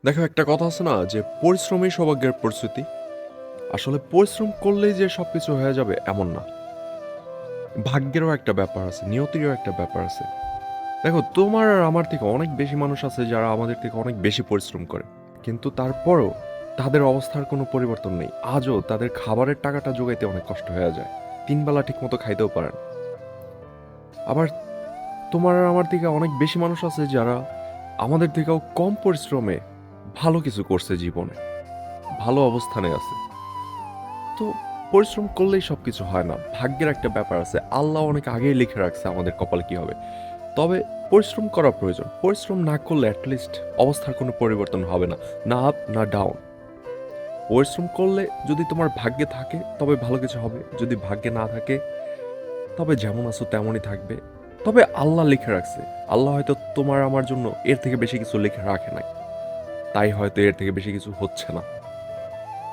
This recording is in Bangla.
দেখো, একটা কথা আছে না যে পরিশ্রমই সৌভাগ্যের প্রস্তুতি। আসলে পরিশ্রম করলেই যে সবকিছু হয়ে যাবে এমন না। ভাগ্যেরও একটা ব্যাপার আছে, নিয়তিরও একটা ব্যাপার আছে। দেখো, তোমার আর আমার থেকে অনেক বেশি মানুষ আছে যারা আমাদের থেকে অনেক বেশি পরিশ্রম করে, কিন্তু তারপরও তাদের অবস্থার কোনো পরিবর্তন নেই। আজও তাদের খাবারের টাকাটা জোগাইতে অনেক কষ্ট হয়ে যায়, তিন বেলা ঠিক মতো খাইতেও পারেন। আবার তোমার আর আমার থেকে অনেক বেশি মানুষ আছে যারা আমাদের থেকেও কম পরিশ্রমে ভালো কিছু করছে জীবনে, ভালো অবস্থানে আছে। তো পরিশ্রম করলেই সবকিছু হয় না, ভাগ্যের একটা ব্যাপার আছে। আল্লাহ অনেক আগেই লিখে রাখছে আমাদের কপালে কি হবে। তবে পরিশ্রম করা প্রয়োজন। পরিশ্রম না করলে অ্যাটলিস্ট অবস্থার কোনো পরিবর্তন হবে না, না আপ না ডাউন। পরিশ্রম করলে যদি তোমার ভাগ্যে থাকে তবে ভালো কিছু হবে, যদি ভাগ্যে না থাকে তবে যেমন আছো তেমনই থাকবে। তবে আল্লাহ লিখে রাখছে, আল্লাহ হয়তো তোমার আমার জন্য এর থেকে বেশি কিছু লিখে রাখে নাই, তাই হয়তো এর থেকে বেশি কিছু হচ্ছে না।